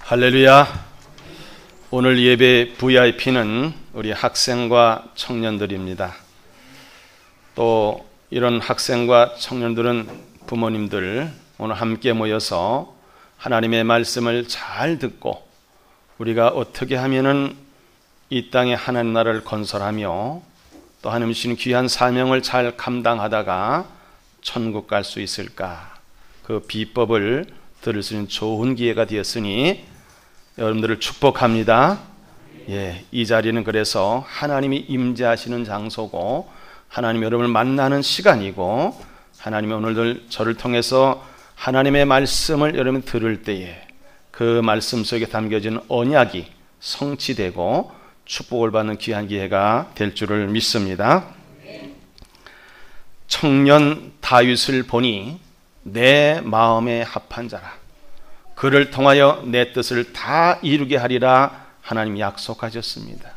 할렐루야. 오늘 예배 VIP는 우리 학생과 청년들입니다. 또 이런 학생과 청년들은 부모님들 오늘 함께 모여서 하나님의 말씀을 잘 듣고 우리가 어떻게 하면은 이 땅에 하나님 나라를 건설하며 또 하나님 주신 귀한 사명을 잘 감당하다가 천국 갈 수 있을까, 그 비법을 들을 수 있는 좋은 기회가 되었으니 여러분들을 축복합니다. 이 자리는 그래서 하나님이 임재하시는 장소고 하나님 여러분을 만나는 시간이고, 하나님이 오늘들 저를 통해서 하나님의 말씀을 여러분 들을 때에 그 말씀 속에 담겨진 언약이 성취되고 축복을 받는 귀한 기회가 될 줄을 믿습니다. 청년 다윗을 보니 내 마음에 합한 자라, 그를 통하여 내 뜻을 다 이루게 하리라 하나님이 약속하셨습니다.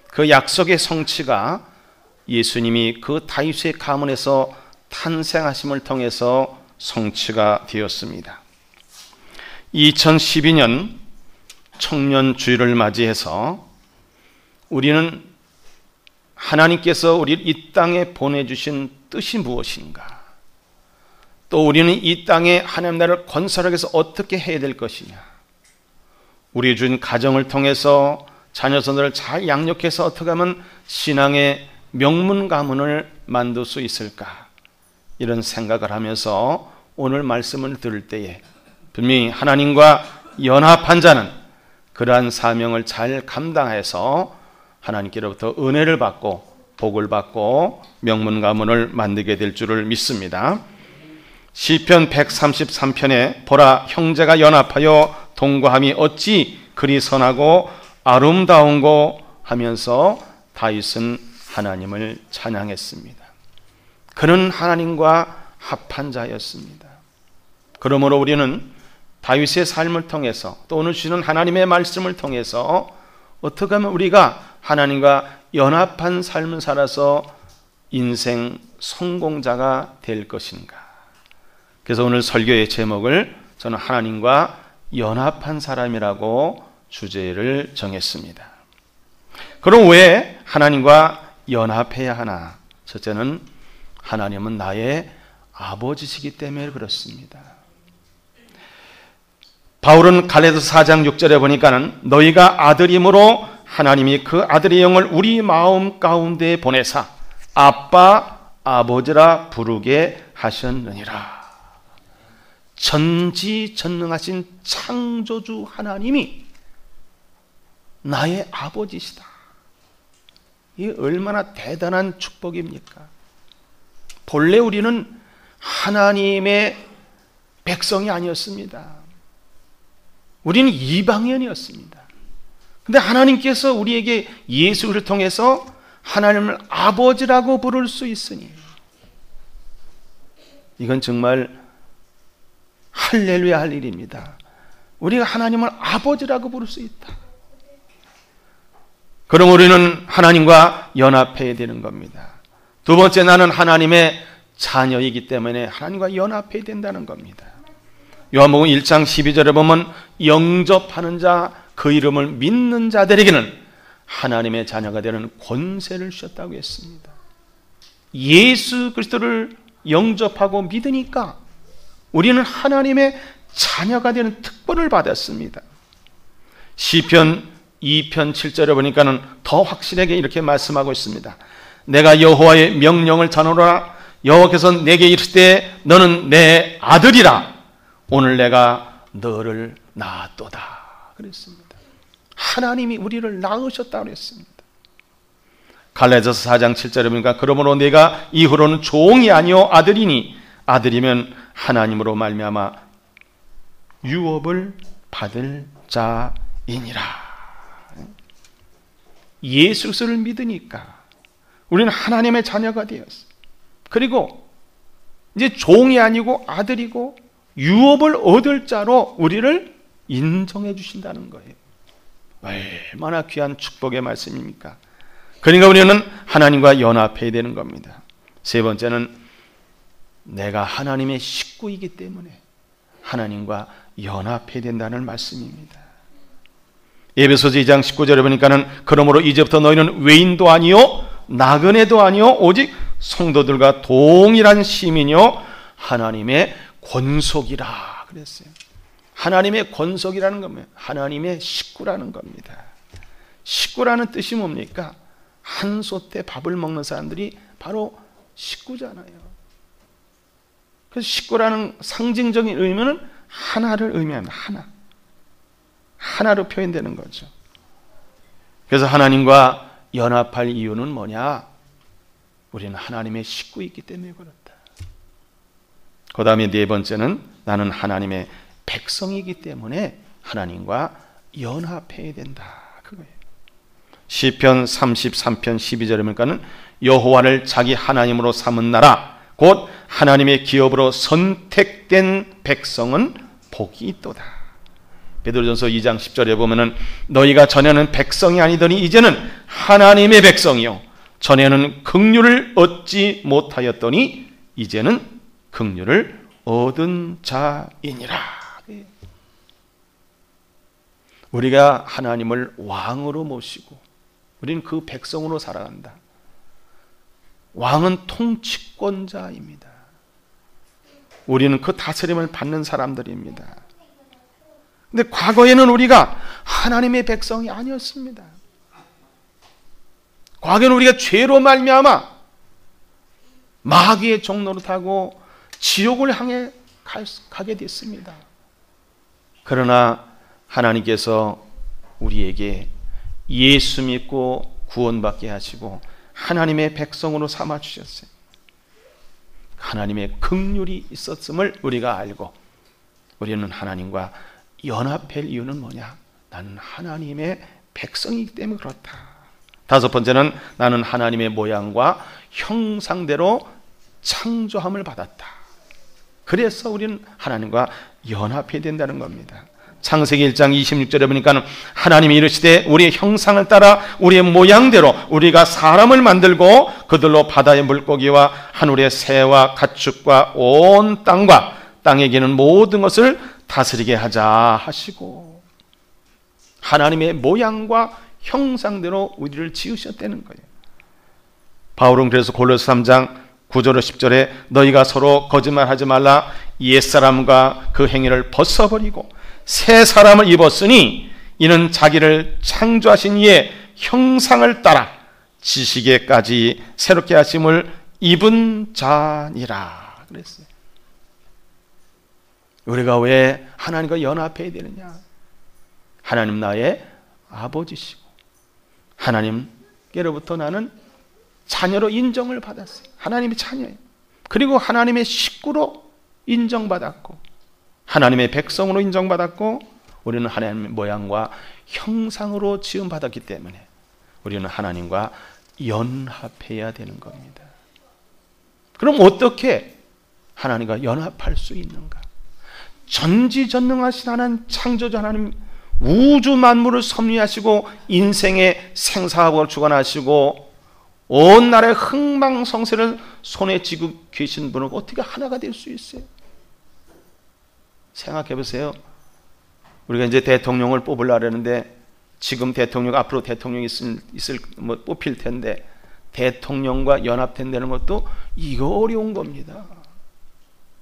그 약속의 성취가 예수님이 그 다윗의 가문에서 탄생하심을 통해서 성취가 되었습니다. 2012년 청년주일을 맞이해서 우리는 하나님께서 우리를 이 땅에 보내주신 뜻이 무엇인가, 또 우리는 이 땅에 하나님 나라를 건설하기 위해서 어떻게 해야 될 것이냐, 우리 준 가정을 통해서 자녀선들을 잘 양육해서 어떻게 하면 신앙의 명문 가문을 만들 수 있을까, 이런 생각을 하면서 오늘 말씀을 들을 때에 분명히 하나님과 연합한 자는 그러한 사명을 잘 감당해서 하나님께로부터 은혜를 받고 복을 받고 명문 가문을 만들게 될 줄을 믿습니다. 시편 133편에 보라, 형제가 연합하여 동거함이 어찌 그리 선하고 아름다운고 하면서 다윗은 하나님을 찬양했습니다. 그는 하나님과 합한 자였습니다. 그러므로 우리는 다윗의 삶을 통해서 또 오늘 주시는 하나님의 말씀을 통해서 어떻게 하면 우리가 하나님과 연합한 삶을 살아서 인생 성공자가 될 것인가. 그래서 오늘 설교의 제목을 저는 하나님과 연합한 사람이라고 주제를 정했습니다. 그럼 왜 하나님과 연합해야 하나? 첫째는 하나님은 나의 아버지시기 때문에 그렇습니다. 바울은 갈라디아서 4장 6절에 보니까는 너희가 아들임으로 하나님이 그 아들의 영을 우리 마음 가운데 보내사 아빠 아버지라 부르게 하셨느니라. 전지전능하신 창조주 하나님이 나의 아버지시다. 이게 얼마나 대단한 축복입니까? 본래 우리는 하나님의 백성이 아니었습니다. 우리는 이방인이었습니다. 근데 하나님께서 우리에게 예수를 통해서 하나님을 아버지라고 부를 수 있으니 이건 정말 할렐루야 할 일입니다. 우리가 하나님을 아버지라고 부를 수 있다. 그럼 우리는 하나님과 연합해야 되는 겁니다. 두 번째, 나는 하나님의 자녀이기 때문에 하나님과 연합해야 된다는 겁니다. 요한복음 1장 12절에 보면 영접하는 자, 그 이름을 믿는 자들에게는 하나님의 자녀가 되는 권세를 주셨다고 했습니다. 예수 그리스도를 영접하고 믿으니까 우리는 하나님의 자녀가 되는 특권을 받았습니다. 시편 2편 7절에 보니까는 더 확실하게 이렇게 말씀하고 있습니다. 내가 여호와의 명령을 전하노라. 여호와께서 내게 이르시되 너는 내 아들이라. 오늘 내가 너를 낳았도다 그랬습니다. 하나님이 우리를 낳으셨다고 했습니다. 갈라디아서 4장 7절에 보니까 그러므로 내가 이후로는 종이 아니요 아들이니 아들이면 하나님으로 말미암아 유업을 받을 자이니라. 예수 그리스도를 믿으니까 우리는 하나님의 자녀가 되었어요. 그리고 이제 종이 아니고 아들이고 유업을 얻을 자로 우리를 인정해 주신다는 거예요. 얼마나 귀한 축복의 말씀입니까? 그러니까 우리는 하나님과 연합해야 되는 겁니다. 세 번째는 내가 하나님의 식구이기 때문에 하나님과 연합해야 된다는 말씀입니다. 에베소서 2장 19절에 보니까는 그러므로 이제부터 너희는 외인도 아니요 나그네도 아니요 오직 성도들과 동일한 시민이요 하나님의 권속이라 그랬어요. 하나님의 권속이라는 겁니다. 하나님의 식구라는 겁니다. 식구라는 뜻이 뭡니까? 한솥에 밥을 먹는 사람들이 바로 식구잖아요. 그래서 식구라는 상징적인 의미는 하나를 의미합니다. 하나로 표현되는 거죠. 그래서 하나님과 연합할 이유는 뭐냐? 우리는 하나님의 식구이기 때문에 그렇다. 그 다음에 네 번째는 나는 하나님의 백성이기 때문에 하나님과 연합해야 된다. 그거예요. 시편 33편 12절에 보니까는 여호와를 자기 하나님으로 삼은 나라 곧 하나님의 기업으로 선택된 백성은 복이 있도다. 베드로전서 2장 10절에 보면은 너희가 전에는 백성이 아니더니 이제는 하나님의 백성이요 전에는 긍휼을 얻지 못하였더니 이제는 긍휼을 얻은 자이니라. 우리가 하나님을 왕으로 모시고 우리는 그 백성으로 살아간다. 왕은 통치권자입니다. 우리는 그 다스림을 받는 사람들입니다. 근데 과거에는 우리가 하나님의 백성이 아니었습니다. 과거에는 우리가 죄로 말미암아 마귀의 종로를 타고 지옥을 향해 가게 됐습니다. 그러나 하나님께서 우리에게 예수 믿고 구원받게 하시고 하나님의 백성으로 삼아주셨어요. 하나님의 긍휼이 있었음을 우리가 알고 우리는 하나님과 연합할 이유는 뭐냐? 나는 하나님의 백성이기 때문에 그렇다. 다섯 번째는 나는 하나님의 모양과 형상대로 창조함을 받았다. 그래서 우리는 하나님과 연합해야 된다는 겁니다. 창세기 1장 26절에 보니까 하나님이 이르시되 우리의 형상을 따라 우리의 모양대로 우리가 사람을 만들고 그들로 바다의 물고기와 하늘의 새와 가축과 온 땅과 땅에 기는 모든 것을 다스리게 하자 하시고 하나님의 모양과 형상대로 우리를 지으셨다는 거예요. 바울은 그래서 골로새 3장 9절로 10절에 너희가 서로 거짓말하지 말라 옛사람과 그 행위를 벗어버리고 새 사람을 입었으니 이는 자기를 창조하신 이의 형상을 따라 지식에까지 새롭게 하심을 입은 자니라 그랬어요. 우리가 왜 하나님과 연합해야 되느냐? 하나님 나의 아버지시고 하나님께로부터 나는 자녀로 인정을 받았어요. 하나님의 자녀예요. 그리고 하나님의 식구로 인정받았고 하나님의 백성으로 인정받았고 우리는 하나님의 모양과 형상으로 지음받았기 때문에 우리는 하나님과 연합해야 되는 겁니다. 그럼 어떻게 하나님과 연합할 수 있는가? 전지전능하신 하나님, 창조자 하나님, 우주 만물을 섭리하시고 인생의 생사학을 주관하시고 온 나라의 흥망성쇠를 손에 쥐고 계신 분은 어떻게 하나가 될 수 있어요? 생각해 보세요. 우리가 이제 대통령을 뽑으려고 하는데 지금 대통령 앞으로 대통령이 있을 뽑힐 텐데 대통령과 연합된다는 것도 이거 어려운 겁니다.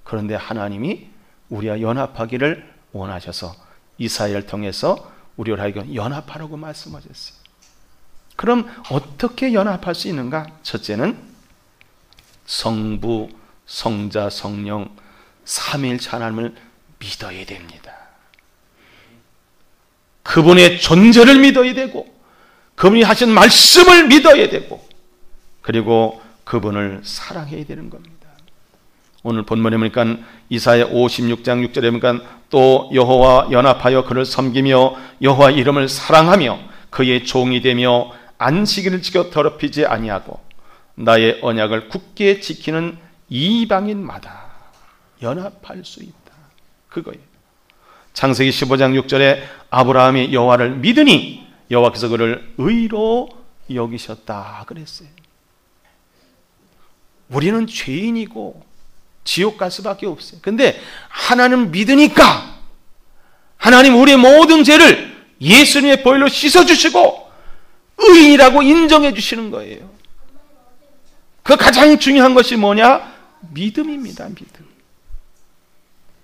그런데 하나님이 우리와 연합하기를 원하셔서 이사야를 통해서 우리를 하여금 연합하라고 말씀하셨어요. 그럼 어떻게 연합할 수 있는가? 첫째는 성부, 성자, 성령 삼위일체 하나님을 믿어야 됩니다. 그분의 존재를 믿어야 되고 그분이 하신 말씀을 믿어야 되고 그리고 그분을 사랑해야 되는 겁니다. 오늘 본문에 보니까 이사야 56장 6절에 보니까 또 여호와 연합하여 그를 섬기며 여호와 이름을 사랑하며 그의 종이 되며 안식일을 지켜 더럽히지 아니하고 나의 언약을 굳게 지키는 이방인마다 연합할 수 있다. 그거예요. 창세기 15장 6절에 아브라함이 여호와를 믿으니 여호와께서 그를 의로 여기셨다 그랬어요. 우리는 죄인이고 지옥 갈 수밖에 없어요. 근데 하나님 믿으니까 하나님 우리의 모든 죄를 예수님의 보혈로 씻어주시고 의인이라고 인정해 주시는 거예요. 그 가장 중요한 것이 뭐냐? 믿음입니다. 믿음.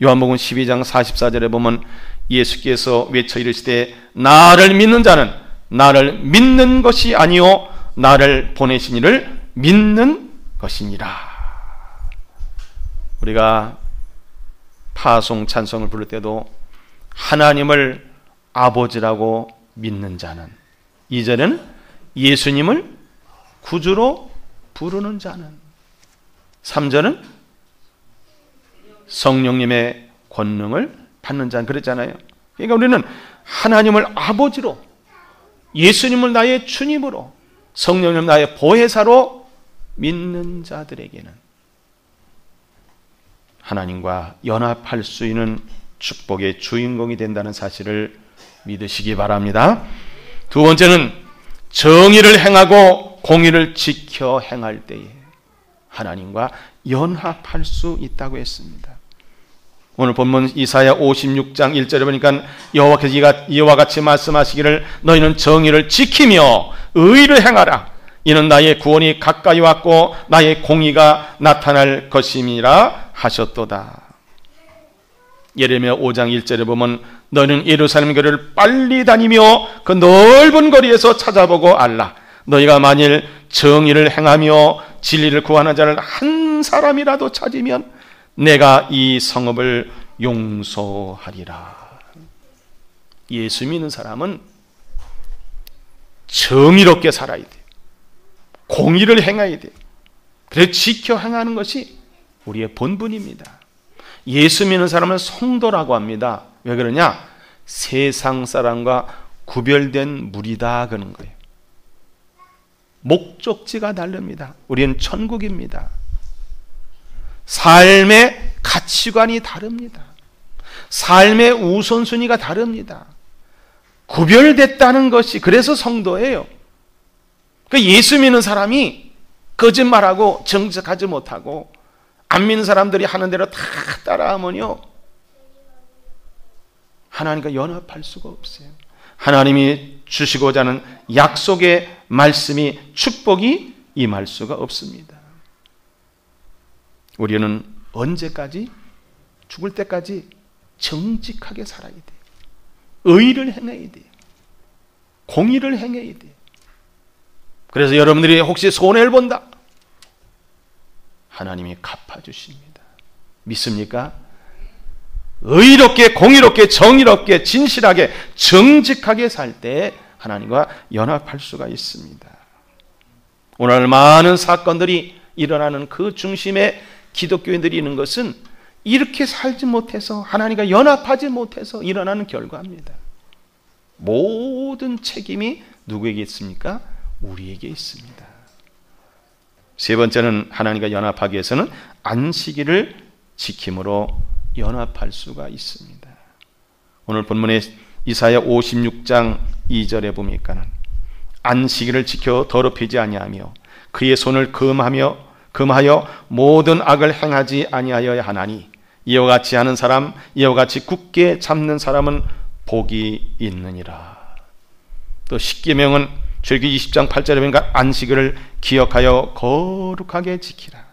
요한복음 12장 44절에 보면 예수께서 외쳐 이르시되 나를 믿는 자는 나를 믿는 것이 아니요 나를 보내신 이를 믿는 것이니라. 우리가 파송 찬송을 부를 때도 하나님을 아버지라고 믿는 자는, 2절에는 예수님을 구주로 부르는 자는, 3절은 성령님의 권능을 받는 자는, 그랬잖아요. 그러니까 우리는 하나님을 아버지로, 예수님을 나의 주님으로, 성령님을 나의 보혜사로 믿는 자들에게는 하나님과 연합할 수 있는 축복의 주인공이 된다는 사실을 믿으시기 바랍니다. 두 번째는 정의를 행하고 공의를 지켜 행할 때에 하나님과 연합할 수 있다고 했습니다. 오늘 본문 이사야 56장 1절에 보니까 여호와께서 이와 같이 말씀하시기를 너희는 정의를 지키며 의를 행하라. 이는 나의 구원이 가까이 왔고 나의 공의가 나타날 것임이라 하셨도다. 예레미야 5장 1절에 보면 너희는 예루살렘 교회를 빨리 다니며 그 넓은 거리에서 찾아보고 알라. 너희가 만일 정의를 행하며 진리를 구하는 자를 한 사람이라도 찾으면 내가 이 성읍을 용서하리라. 예수 믿는 사람은 정의롭게 살아야 돼요. 공의를 행해야 돼요. 그래서 지켜 행하는 것이 우리의 본분입니다. 예수 믿는 사람은 성도라고 합니다. 왜 그러냐? 세상 사람과 구별된 무리다 그런 거예요. 목적지가 다릅니다. 우리는 천국입니다. 삶의 가치관이 다릅니다. 삶의 우선순위가 다릅니다. 구별됐다는 것이 그래서 성도예요. 그러니까 예수 믿는 사람이 거짓말하고 정직하지 못하고 안 믿는 사람들이 하는 대로 다 따라하면요 하나님과 연합할 수가 없어요. 하나님이 주시고자 하는 약속의 말씀이, 축복이 임할 수가 없습니다. 우리는 언제까지? 죽을 때까지 정직하게 살아야 돼요. 의를 행해야 돼요. 공의를 행해야 돼요. 그래서 여러분들이 혹시 손해를 본다, 하나님이 갚아주십니다. 믿습니까? 의롭게, 공의롭게, 정의롭게, 진실하게, 정직하게 살 때 하나님과 연합할 수가 있습니다. 오늘 많은 사건들이 일어나는 그 중심에 기독교인들이 있는 것은 이렇게 살지 못해서, 하나님과 연합하지 못해서 일어나는 결과입니다. 모든 책임이 누구에게 있습니까? 우리에게 있습니다. 세 번째는 하나님과 연합하기 위해서는 안식일을 지킴으로 연합할 수가 있습니다. 오늘 본문에 이사야 56장 2절에 보니까는 안식일을 지켜 더럽히지 아니하며 그의 손을 금하여 모든 악을 행하지 아니하여야 하나니 이와 같이 하는 사람, 이와 같이 굳게 잡는 사람은 복이 있느니라. 또 십계명은 출애굽기 20장 8절에 보니까 안식일을 기억하여 거룩하게 지키라.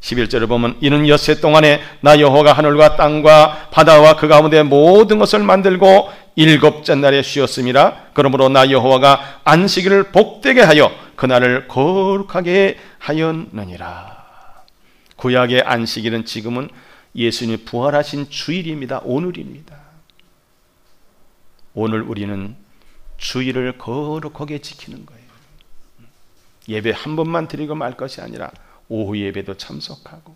11절에 보면 이는 엿새 동안에 나 여호와가 하늘과 땅과 바다와 그 가운데 모든 것을 만들고 일곱째 날에 쉬었음이라. 그러므로 나 여호와가 안식일을 복되게 하여 그날을 거룩하게 하였느니라. 구약의 안식일은 지금은 예수님이 부활하신 주일입니다. 오늘입니다. 오늘 우리는 주일을 거룩하게 지키는 거예요. 예배 한 번만 드리고 말 것이 아니라 오후 예배도 참석하고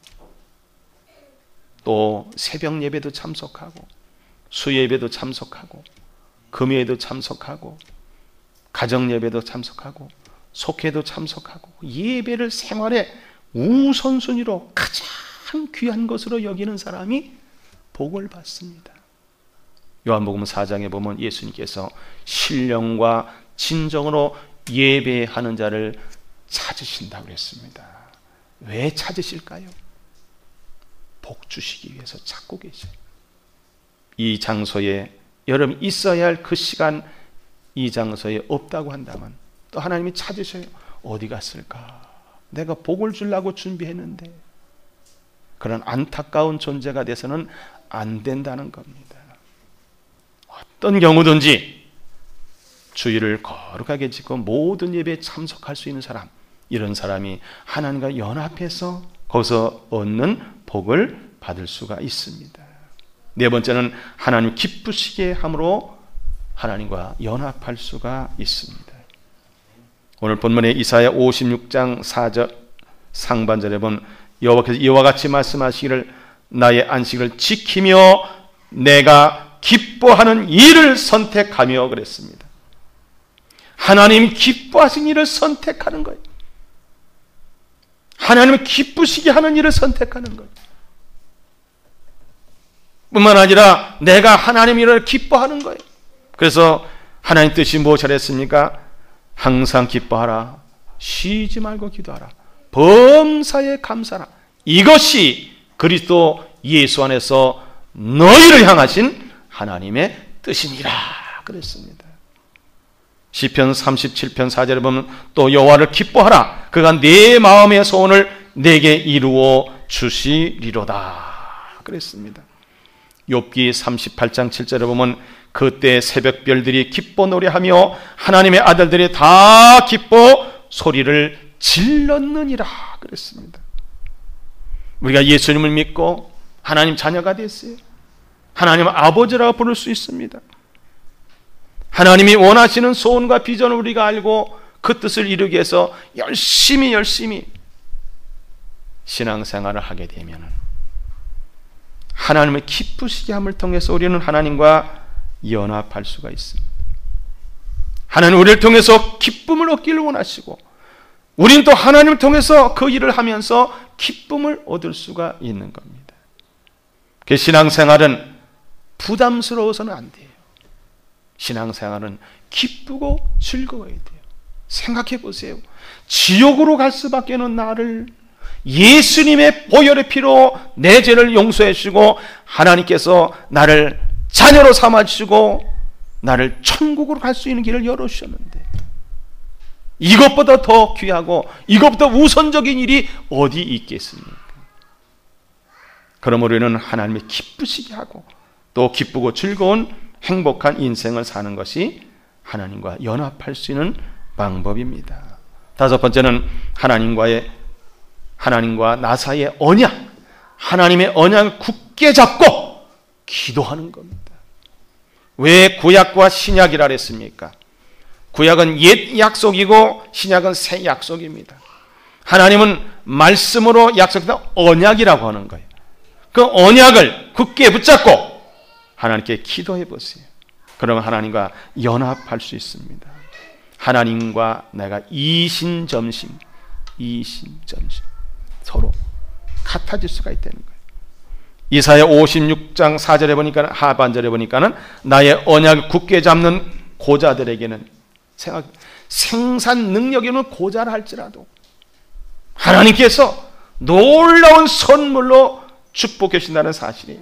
또 새벽 예배도 참석하고 수예배도 참석하고 금요일도 참석하고 가정 예배도 참석하고 속회도 참석하고 예배를 생활의 우선순위로 가장 귀한 것으로 여기는 사람이 복을 받습니다. 요한복음 4장에 보면 예수님께서 신령과 진정으로 예배하는 자를 찾으신다고 했습니다. 왜 찾으실까요? 복 주시기 위해서 찾고 계셔요. 이 장소에 여러분 있어야 할 그 시간 이 장소에 없다고 한다면 또 하나님이 찾으셔요. 어디 갔을까? 내가 복을 주려고 준비했는데. 그런 안타까운 존재가 돼서는 안 된다는 겁니다. 어떤 경우든지 주의를 거룩하게 지키고 모든 예배에 참석할 수 있는 사람, 이런 사람이 하나님과 연합해서 거기서 얻는 복을 받을 수가 있습니다. 네 번째는 하나님 기쁘시게 함으로 하나님과 연합할 수가 있습니다. 오늘 본문의 이사야 56장 4절 상반절에 보면 여호와께서 이와 같이 말씀하시기를 나의 안식을 지키며 내가 기뻐하는 일을 선택하며 그랬습니다. 하나님 기뻐하신 일을 선택하는 거예요. 하나님을 기쁘시게 하는 일을 선택하는 거예요. 뿐만 아니라 내가 하나님 일을 기뻐하는 거예요. 그래서 하나님 뜻이 무엇이랬습니까? 항상 기뻐하라. 쉬지 말고 기도하라. 범사에 감사하라. 이것이 그리스도 예수 안에서 너희를 향하신 하나님의 뜻이니라 그랬습니다. 시편 37편 4절에 보면 또 여호와를 기뻐하라. 그가 내 마음의 소원을 내게 이루어 주시리로다 그랬습니다. 욥기 38장 7절에 보면 그때 새벽별들이 기뻐 노래하며 하나님의 아들들이 다 기뻐 소리를 질렀느니라 그랬습니다. 우리가 예수님을 믿고 하나님 자녀가 됐어요. 하나님 아버지라고 부를 수 있습니다. 하나님이 원하시는 소원과 비전을 우리가 알고 그 뜻을 이루기 위해서 열심히 신앙생활을 하게 되면 하나님의 기쁘시게 함을 통해서 우리는 하나님과 연합할 수가 있습니다. 하나님 우리를 통해서 기쁨을 얻기를 원하시고 우리는 또 하나님을 통해서 그 일을 하면서 기쁨을 얻을 수가 있는 겁니다. 그 신앙생활은 부담스러워서는 안 돼요. 신앙생활은 기쁘고 즐거워야 돼요. 생각해 보세요. 지옥으로 갈 수밖에 없는 나를 예수님의 보혈의 피로 내 죄를 용서해 주시고 하나님께서 나를 자녀로 삼아주시고 나를 천국으로 갈 수 있는 길을 열어주셨는데 이것보다 더 귀하고 이것보다 우선적인 일이 어디 있겠습니까? 그러므로 우리는 하나님을 기쁘시게 하고 또 기쁘고 즐거운 행복한 인생을 사는 것이 하나님과 연합할 수 있는 방법입니다. 다섯 번째는 하나님과 나 사이의 언약, 하나님의 언약을 굳게 잡고 기도하는 겁니다. 왜 구약과 신약이라 그랬습니까? 구약은 옛 약속이고 신약은 새 약속입니다. 하나님은 말씀으로 약속한 언약이라고 하는 거예요. 그 언약을 굳게 붙잡고 하나님께 기도해 보세요. 그러면 하나님과 연합할 수 있습니다. 하나님과 내가 이신점심 서로 같아질 수가 있다는 거예요. 이사야 56장 4절에 보니까 하반절에 보니까는 나의 언약을 굳게 잡는 고자들에게는 생산 능력이 없는 고자를 할지라도 하나님께서 놀라운 선물로 축복해 주신다는 사실이에요.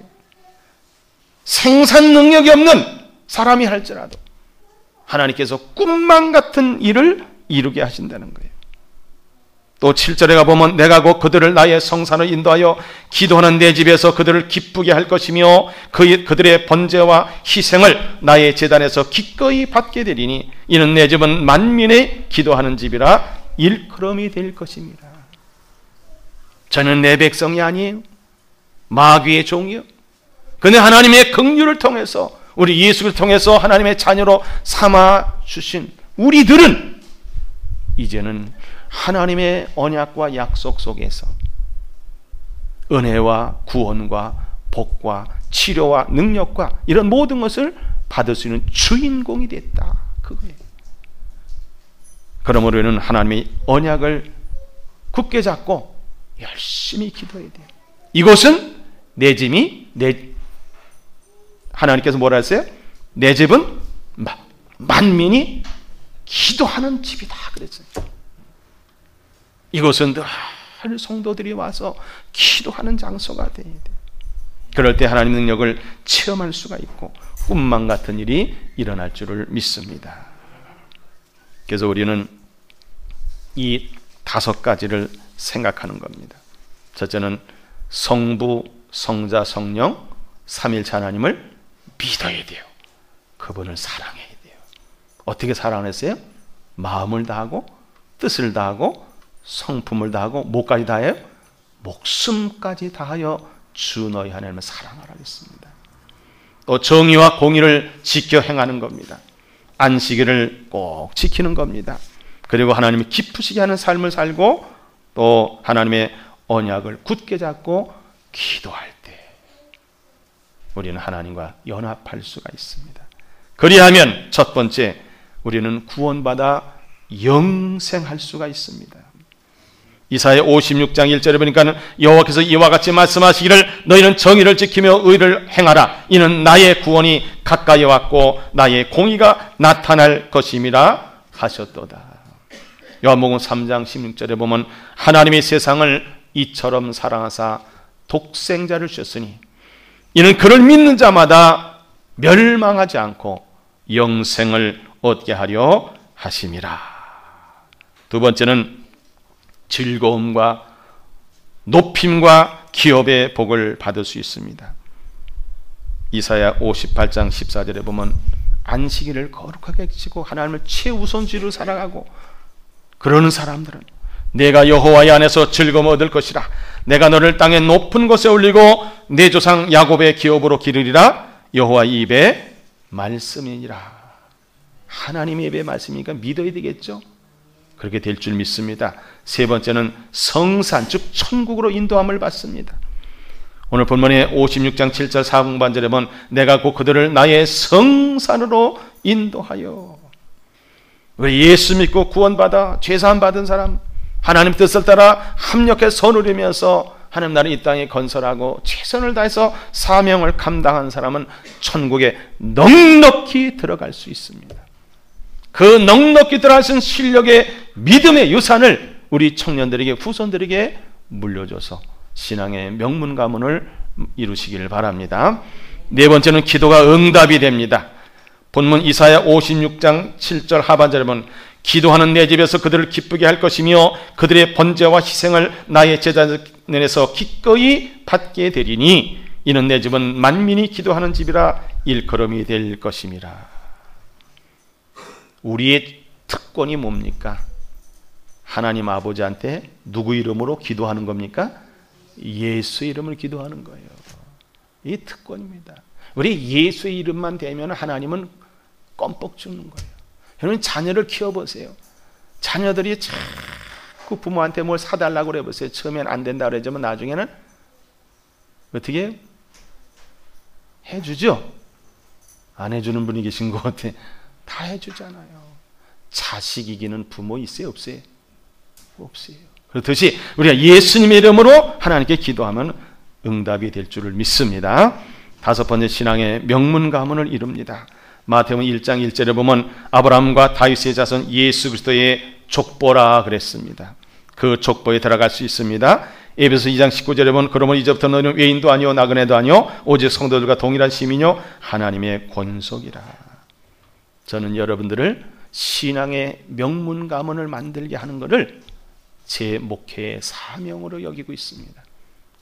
생산 능력이 없는 사람이 할지라도 하나님께서 꿈만 같은 일을 이루게 하신다는 거예요. 또 7절에 가보면 내가 곧 그들을 나의 성산을 인도하여 기도하는 내 집에서 그들을 기쁘게 할 것이며 그들의 번제와 희생을 나의 제단에서 기꺼이 받게 되리니 이는 내 집은 만민의 기도하는 집이라 일컬음이 될 것입니다. 저는 내 백성이 아니에요. 마귀의 종이요. 그런데 하나님의 긍휼을 통해서 우리 예수를 통해서 하나님의 자녀로 삼아 주신 우리들은 이제는 하나님의 언약과 약속 속에서 은혜와 구원과 복과 치료와 능력과 이런 모든 것을 받을 수 있는 주인공이 됐다. 그거예요. 그러므로 우리는 하나님의 언약을 굳게 잡고 열심히 기도해야 돼요. 이곳은 내 집이 하나님께서 뭐라 했어요? 내 집은 만민이 기도하는 집이다 그랬어요. 이곳은 늘 할 성도들이 와서 기도하는 장소가 돼야 돼. 그럴 때 하나님 능력을 체험할 수가 있고 꿈만 같은 일이 일어날 줄을 믿습니다. 그래서 우리는 이 5가지를 생각하는 겁니다. 첫째는 성부, 성자, 성령, 삼일체 하나님을 믿어야 돼요. 그분을 사랑해야 돼요. 어떻게 사랑했어요? 마음을 다하고 뜻을 다하고 성품을 다하고 뭐까지 다해요? 목숨까지 다하여 주 너희 하나님을 사랑하라 했습니다. 또 정의와 공의를 지켜 행하는 겁니다. 안식일을 꼭 지키는 겁니다. 그리고 하나님이 기쁘시게 하는 삶을 살고 또 하나님의 언약을 굳게 잡고 기도할 때 우리는 하나님과 연합할 수가 있습니다. 그리하면 첫 번째, 우리는 구원받아 영생할 수가 있습니다. 이사야 56장 1절에 보니까 여호와께서 이와 같이 말씀하시기를 너희는 정의를 지키며 의를 행하라. 이는 나의 구원이 가까이 왔고 나의 공의가 나타날 것임이라 하셨도다. 요한복음 3장 16절에 보면 하나님이 세상을 이처럼 사랑하사 독생자를 주셨으니 이는 그를 믿는 자마다 멸망하지 않고 영생을 얻게 하려 하심이라. 두 번째는 즐거움과 높임과 기업의 복을 받을 수 있습니다. 이사야 58장 14절에 보면 안식일을 거룩하게 지키고 하나님을 최우선주의로 살아가고 그러는 사람들은 내가 여호와의 안에서 즐거움 얻을 것이라. 내가 너를 땅의 높은 곳에 올리고 내 조상 야곱의 기업으로 기르리라. 여호와의 입의 말씀이니라. 하나님의 입의 말씀이니까 믿어야 되겠죠. 그렇게 될 줄 믿습니다. 세 번째는 성산, 즉 천국으로 인도함을 받습니다. 오늘 본문의 56장 7절 4공반절에 보면 내가 곧 그들을 나의 성산으로 인도하여. 우리 예수 믿고 구원받아 죄사함 받은 사람, 하나님 뜻을 따라 합력해 선을 이루면서 하나님 나라를 이 땅에 건설하고 최선을 다해서 사명을 감당한 사람은 천국에 넉넉히 들어갈 수 있습니다. 그 넉넉히 들어갈 수 있는 실력의 믿음의 유산을 우리 청년들에게 후손들에게 물려줘서 신앙의 명문 가문을 이루시기를 바랍니다. 네 번째는 기도가 응답이 됩니다. 본문 이사야 56장 7절 하반절에 보면 기도하는 내 집에서 그들을 기쁘게 할 것이며 그들의 번제와 희생을 나의 제자들에서 기꺼이 받게 되리니 이는 내 집은 만민이 기도하는 집이라 일컬음이 될 것임이라. 우리의 특권이 뭡니까? 하나님 아버지한테 누구 이름으로 기도하는 겁니까? 예수 이름을 기도하는 거예요. 이 특권입니다. 우리 예수의 이름만 대면 하나님은 껌뻑 주는 거예요. 여러분 자녀를 키워보세요. 자녀들이 자꾸 부모한테 뭘 사달라고 그래보세요. 처음엔 안 된다고 그러지만 나중에는 어떻게 해요? 해주죠? 안 해주는 분이 계신 것 같아. 다 해주잖아요. 자식 이기는 부모 있어요? 없어요? 없어요. 그렇듯이 우리가 예수님의 이름으로 하나님께 기도하면 응답이 될 줄을 믿습니다. 다섯 번째, 신앙의 명문 가문을 이룹니다. 마태복음 1장 1절에 보면 아브라함과 다윗의 자손 예수 그리스도의 족보라 그랬습니다. 그 족보에 들어갈 수 있습니다. 에베소 2장 19절에 보면 그러면 이제부터 너희는 외인도 아니요 나그네도 아니요 오직 성도들과 동일한 시민이요 하나님의 권속이라. 저는 여러분들을 신앙의 명문 가문을 만들게 하는 것을 제 목회의 사명으로 여기고 있습니다.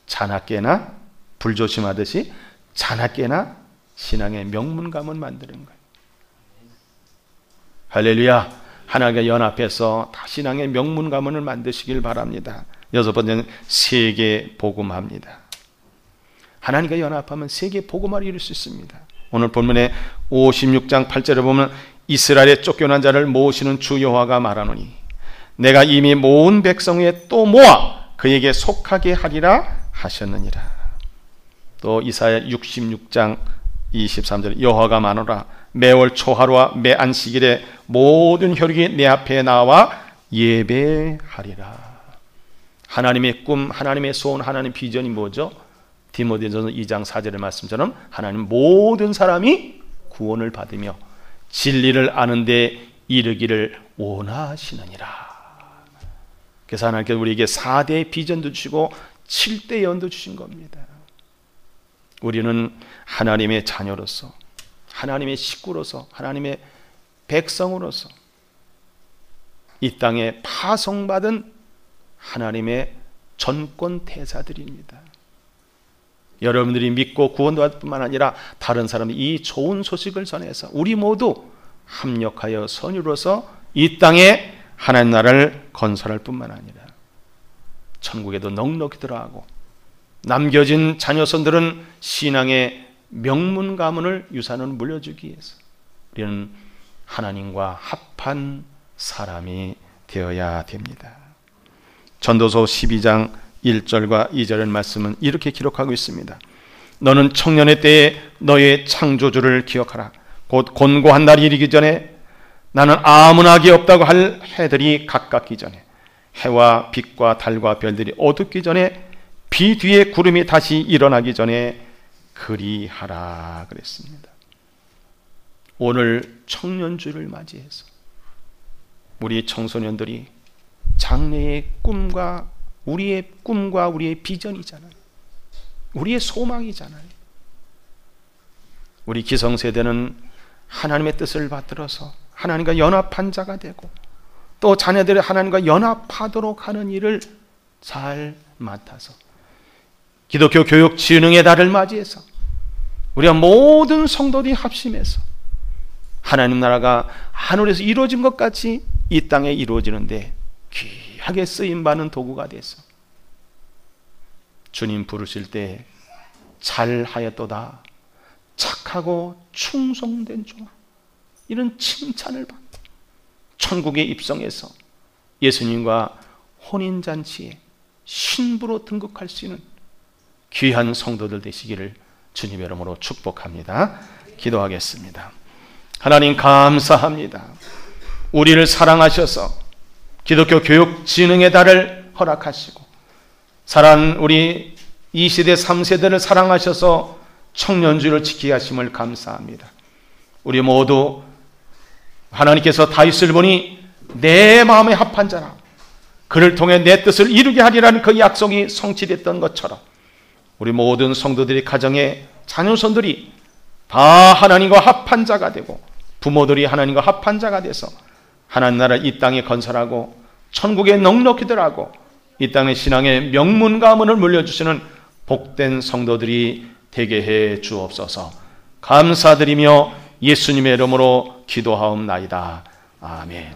자나깨나 불조심하듯이 자나깨나 신앙의 명문 가문 만드는 거예요. 할렐루야. 하나님과 연합해서 다 신앙의 명문 가문을 만드시길 바랍니다. 여섯 번째는 세계 복음화입니다. 하나님과 연합하면 세계 복음화를 이룰 수 있습니다. 오늘 본문의 56장 8절에 보면 이스라엘의 쫓겨난 자를 모으시는 주 여호와가 말하노니 내가 이미 모은 백성 위에 또 모아 그에게 속하게 하리라 하셨느니라. 또 이사야 66장 23절 여호와가 말하노라 매월 초하루와 매 안식일에 모든 혈육이 내 앞에 나와 예배하리라. 하나님의 꿈, 하나님의 소원, 하나님의 비전이 뭐죠? 디모데전서 2장 4절의 말씀처럼 하나님 모든 사람이 구원을 받으며 진리를 아는 데 이르기를 원하시느니라. 그래서 하나님께서 우리에게 4대의 비전도 주시고 7대 예언도 주신 겁니다. 우리는 하나님의 자녀로서, 하나님의 식구로서, 하나님의 백성으로서 이 땅에 파송받은 하나님의 전권 대사들입니다. 여러분들이 믿고 구원받을 뿐만 아니라 다른 사람이 이 좋은 소식을 전해서 우리 모두 합력하여 선유로서 이 땅에 하나님 나라를 건설할 뿐만 아니라 천국에도 넉넉히 들어가고 남겨진 자녀손들은 신앙의 명문 가문을 유산으로 물려주기 위해서 우리는 하나님과 합한 사람이 되어야 됩니다. 전도서 12장 1절과 2절의 말씀은 이렇게 기록하고 있습니다. 너는 청년의 때에 너의 창조주를 기억하라. 곧 곤고한 날이 이르기 전에 나는 아무나 악이 없다고 할 해들이 가깝기 전에 해와 빛과 달과 별들이 어둡기 전에 비 뒤에 구름이 다시 일어나기 전에 그리하라 그랬습니다. 오늘 청년주를 맞이해서 우리 청소년들이 장래의 꿈과 우리의 비전이잖아요. 우리의 소망이잖아요. 우리 기성세대는 하나님의 뜻을 받들어서 하나님과 연합한 자가 되고 또 자녀들이 하나님과 연합하도록 하는 일을 잘 맡아서 기독교 교육 진흥의 달을 맞이해서 우리가 모든 성도들이 합심해서 하나님 나라가 하늘에서 이루어진 것 같이 이 땅에 이루어지는데 귀하게 쓰임받는 도구가 돼서 주님 부르실 때 잘하였도다, 착하고 충성된 종아, 이런 칭찬을 받고 천국에 입성해서 예수님과 혼인잔치에 신부로 등극할 수 있는 귀한 성도들 되시기를 주님의 이름으로 축복합니다. 기도하겠습니다. 하나님 감사합니다. 우리를 사랑하셔서 기독교 교육 진흥의 달을 허락하시고 사랑하는 우리 2세대 3세대를 사랑하셔서 청년주의를 지키게 하심을 감사합니다. 우리 모두 하나님께서 다윗을 보니 내 마음에 합한 자라, 그를 통해 내 뜻을 이루게 하리라는 그 약속이 성취됐던 것처럼 우리 모든 성도들이 가정의 자녀손들이 다 하나님과 합한 자가 되고 부모들이 하나님과 합한 자가 돼서 하나님 나라를 이 땅에 건설하고 천국에 넉넉히 들어가고 이 땅의 신앙의 명문 가문을 물려주시는 복된 성도들이 되게 해 주옵소서. 감사드리며 예수님의 이름으로 기도하옵나이다. 아멘.